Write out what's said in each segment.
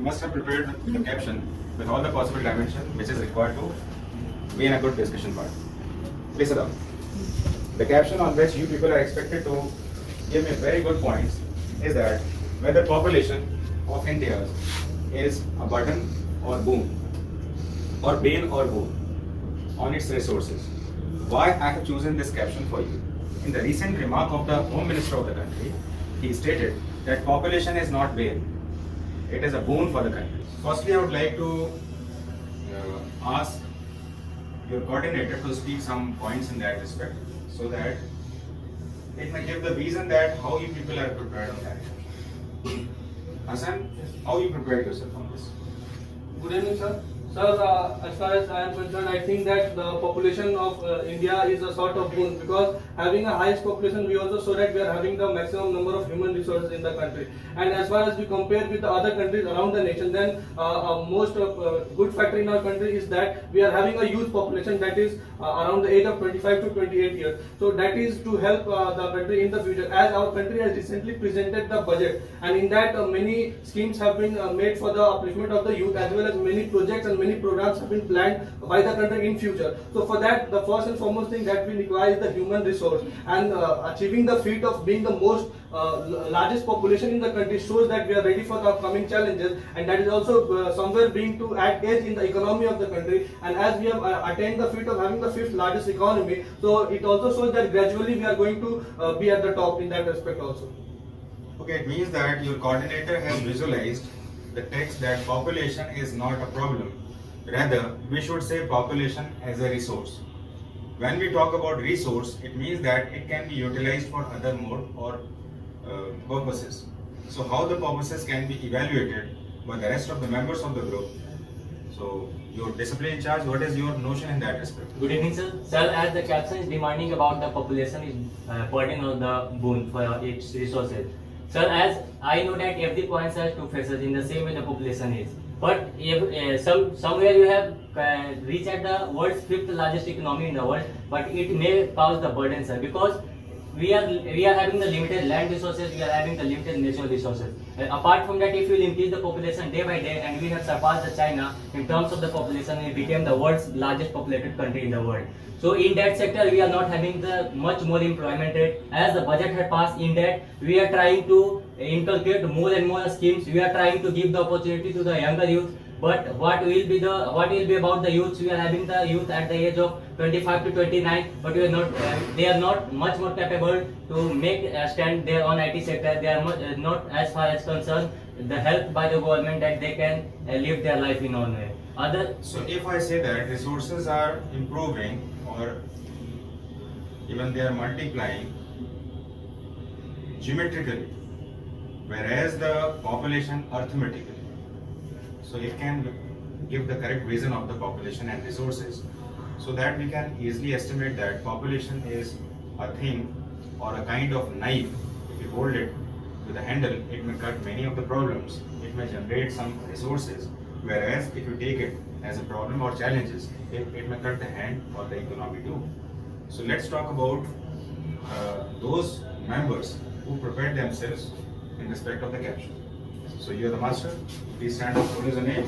must have prepared the caption with all the possible dimension which is required to be in a good discussion part. Please sit down. The caption on which you people are expected to give me very good points is that whether population of India is a burden or boon, or bane or boon on its resources. Why I have chosen this caption for you? In the recent remark of the Home Minister of the country, he stated that population is not bane, it is a boon for the country. Firstly, I would like to ask your coordinator to speak some points in that respect, so that it may give the reason that how you people are prepared on that. Hassan, how you prepared yourself on this? Good evening, sir. Sir, as far as I am concerned, I think that the population of India is a sort of boon, because having a highest population, we also saw that we are having the maximum number of human resources in the country. And as far as we compare with the other countries around the nation, then most good factor in our country is that we are having a youth population that is around the age of 25 to 28 years. So that is to help the country in the future. As our country has recently presented the budget, and in that many schemes have been made for the upliftment of the youth, as well as many projects and many programs have been planned by the country in future. So for that, the first and foremost thing that we require is the human resource, and achieving the feat of being the most largest population in the country shows that we are ready for the upcoming challenges, and that is also somewhere being to add edge in the economy of the country. And as we have attained the feat of having the fifth largest economy, so it also shows that gradually we are going to be at the top in that respect also. Okay, it means that your coordinator has visualized the text that population is not a problem. Rather, we should say population as a resource. When we talk about resource, it means that it can be utilized for other mode or purposes. So how the purposes can be evaluated by the rest of the members of the group. So your discipline in charge, what is your notion in that respect? Good evening, sir. Sir, as the caption is demanding about the population is burden on the boon for its resources. Sir, as I know that every point has two faces, in the same way the population is. But if somewhere you have reached at the world's fifth largest economy in the world, but it may cause the burden, sir, because we are having the limited land resources, we are having the limited natural resources. Apart from that, if we will increase the population day by day, and we have surpassed the China in terms of the population, we became the world's largest populated country in the world. So in that sector, we are not having the much more employment rate. As the budget had passed, in that we are trying to inculcate more and more schemes. We are trying to give the opportunity to the younger youth. But what will be about the youths? We are having the youth at the age of 25 to 29, but we are not. They are not much more capable to make a stand there on IT sector. They are not as far as concerned the help by the government that they can live their life in own way. So if I say that resources are improving or even they are multiplying geometrically, whereas the population arithmetically, so it can give the correct vision of the population and resources, so that we can easily estimate that population is a thing or a kind of knife. If you hold it with a handle, it may cut many of the problems, it may generate some resources, whereas if you take it as a problem or challenges, it may cut the hand or the economy too. So let's talk about those members who prepared themselves in respect of the caption. So you are the master, please stand up. What is your name?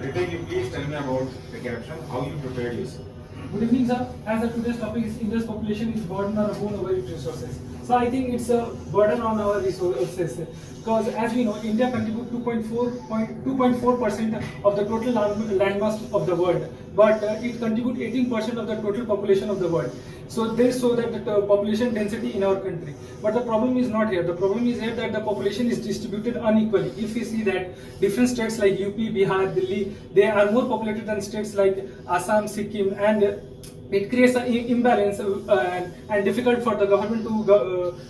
Ritik, you please tell me about the caption, how you prepared yourself. Good evening, sir. As the today's topic is India's population is burden or a boon over its resources. So I think it's a burden on our resources, because as we know, India contributes 2.4% of the total landmass of the world, but it contributes 18% of the total population of the world. So they show that the population density in our country. But the problem is not here. The problem is here that the population is distributed unequally. If we see that different states like UP, Bihar, Delhi, they are more populated than states like Assam, Sikkim, and it creates an imbalance and difficult for the government to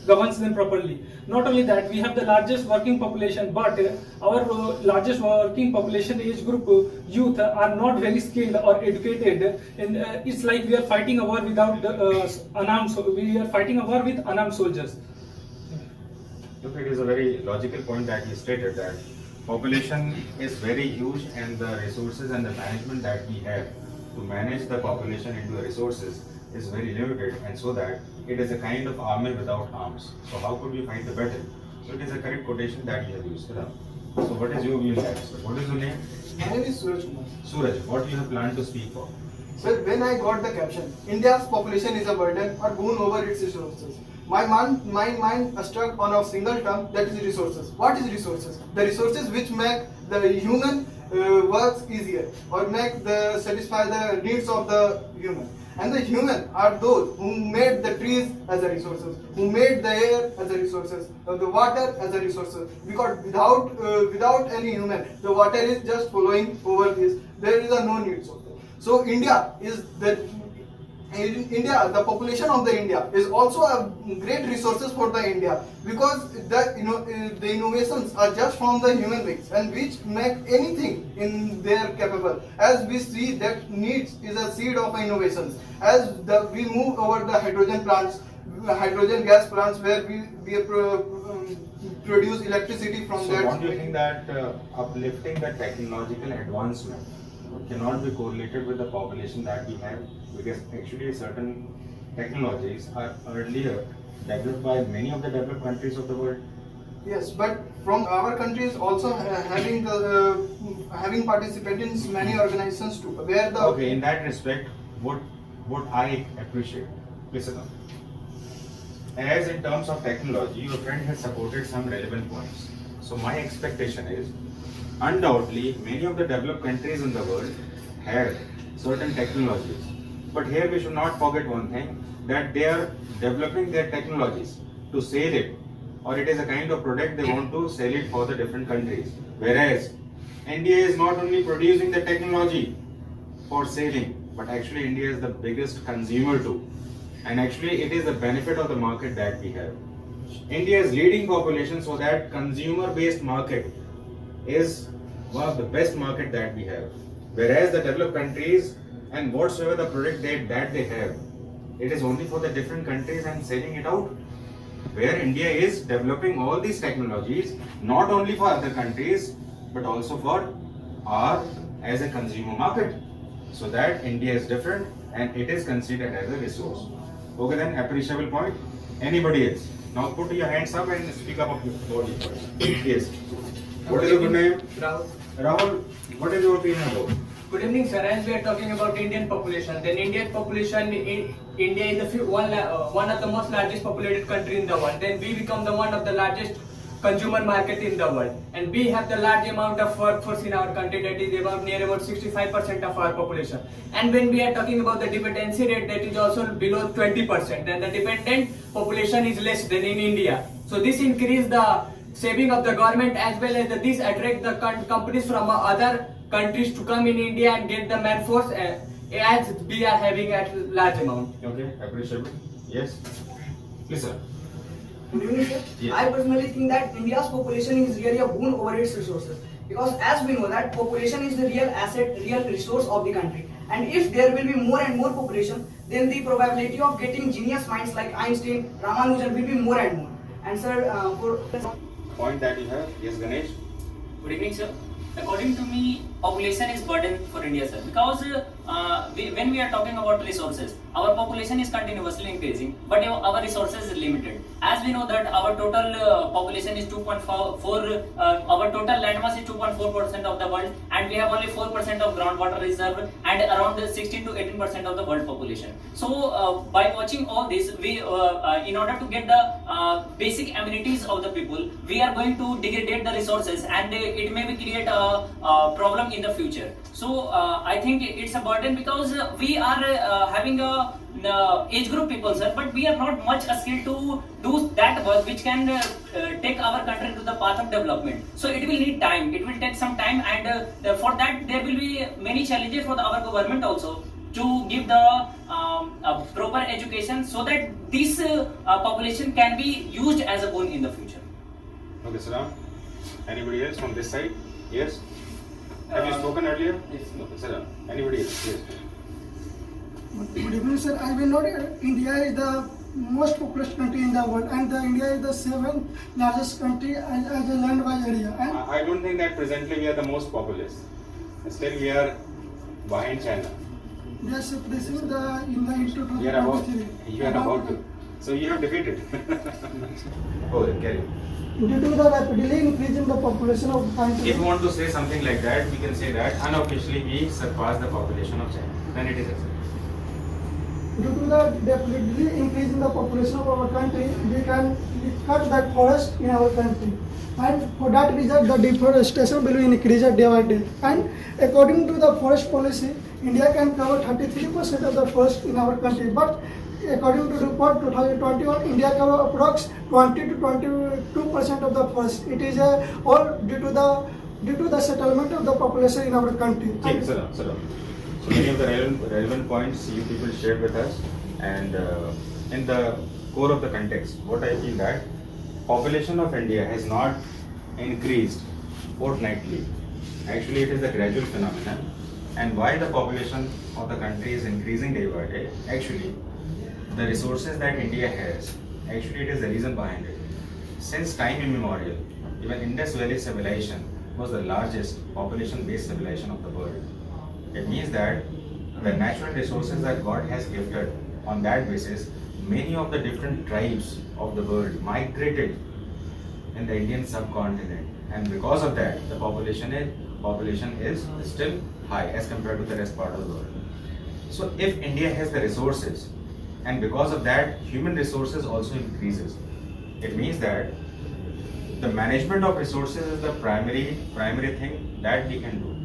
govern them properly. Not only that, we have the largest working population, but our largest working population age group youth are not very skilled or educated. And it's like we are fighting a war without unarmed. We are fighting a war with unarmed soldiers. Look, it is a very logical point that you stated, that population is very huge and the resources and the management that we have to manage the population into the resources is very limited, and so that it is a kind of army without arms. So how could we fight the battle? So it is a correct quotation that you have used. So what is your view in that aspect? What is your name? My name is Suraj Kumar. Suraj, what do you have planned to speak for? Sir, when I got the caption, India's population is a burden or boon over its resources, my mind struck on a single term, that is resources. What is resources? The resources which make the human works easier or make the satisfy the needs of the human. And the human are those who made the trees as a resources, who made the air as a resources, the water as a resources. Because without any human, the water is just flowing over this. There is a no needs of that. So India is the population of the India is also a great resources for the India, because the innovations are just from the human beings and which make anything in their capable. As we see that needs is a seed of innovations. As we move over the hydrogen plants, hydrogen gas plants where we produce electricity from So that. don't you think that uplifting the technological advancement cannot be correlated with the population that we have? Because actually certain technologies are earlier developed by many of the developed countries of the world. Yes, but from our countries also having participated in many organizations too, where the Okay, in that respect, what I appreciate, listen up. As in terms of technology, your friend has supported some relevant points. So my expectation is, undoubtedly, many of the developed countries in the world have certain technologies. But here we should not forget one thing, that they are developing their technologies to sell it, or it is a kind of product they want to sell it for the different countries. Whereas India is not only producing the technology for selling, but actually India is the biggest consumer too. And actually it is the benefit of the market that we have. India is leading population, so that consumer based market is one of the best market that we have. Whereas the developed countries and whatsoever the product that they have, it is only for the different countries and selling it out. Where India is developing all these technologies not only for other countries but also for our as a consumer market. So that India is different and it is considered as a resource. Okay then, appreciable point. Anybody else? Now put your hands up and speak up about your points. Yes. What is your good name? Rahul. Rahul, what is your opinion about? Good evening, sir. As we are talking about Indian population, then Indian population, India is one of the most largest populated country in the world. Then we become the one of the largest consumer market in the world, and we have the large amount of workforce in our country, that is near about 65% of our population. And when we are talking about the dependency rate, that is also below 20%, and the dependent population is less than in India. So this increase the saving of the government, as well as this attract the companies from other countries to come in India and get the manforce as we are having at large amount. Okay, appreciable. Yes. Please sir. Good evening, sir. Yes. I personally think that India's population is really a boon over its resources, because as we know that population is the real asset, real resource of the country. And if there will be more and more population, then the probability of getting genius minds like Einstein, Ramanujan will be more and more. And sir, for Point that you have. Yes, Ganesh. Good evening, sir. According to me, population is burden for India, sir. Because when we are talking about resources, our population is continuously increasing, but our resources is limited. As we know that our total population is 2.4, our total landmass is 2.4% of the world, and we have only 4% of groundwater reserve and around 16 to 18% of the world population. So by watching all this, we in order to get the basic amenities of the people, we are going to degrade the resources, and it may be create a problem in the future. So I think it's a burden, because we are having a age group people, sir, but we are not much skilled to do that work which can take our country to the path of development. So it will need time, it will take some time, and for that there will be many challenges for our government also to give the proper education, so that this population can be used as a boon in the future. Okay, Salam. Anybody else from this side? Yes. Have you spoken earlier? Yes. No, Salam. Anybody else? Yes. Good evening, sir. I will note India is the most populous country in the world, and India is the 7th largest country as a land-wise area. And I don't think that presently we are the most populous. Still we are behind China. yes, this is the in the Institute. You are about to. So you have defeated. Oh, then carry on. Due to the rapidly increase in the population of country. If you want to say something like that, we can say that unofficially we surpass the population of China. Then it is accepted. Due to the rapidly increase in the population of our country, we can cut that forest in our country. And for that reason, the deforestation will increase day by day. And according to the forest policy, India can cover 33% of the forest in our country. But according to report 2021, India cover approx 20 to 22% of the forest. It is all due to the settlement of the population in our country. Okay, sit down. So many of the relevant points you people shared with us, and in the core of the context, what I feel that population of India has not increased fortnightly. Actually, it is a gradual phenomenon. And why the population of the country is increasing day by day? Actually, the resources that India has, actually it is the reason behind it. Since time immemorial, even Indus Valley civilization was the largest population-based civilization of the world. It means that the natural resources that God has gifted, on that basis, many of the different tribes of the world migrated in the Indian subcontinent, and because of that, the population is still high as compared to the rest part of the world. So if India has the resources, and because of that, human resources also increases, it means that the management of resources is the primary thing that we can do.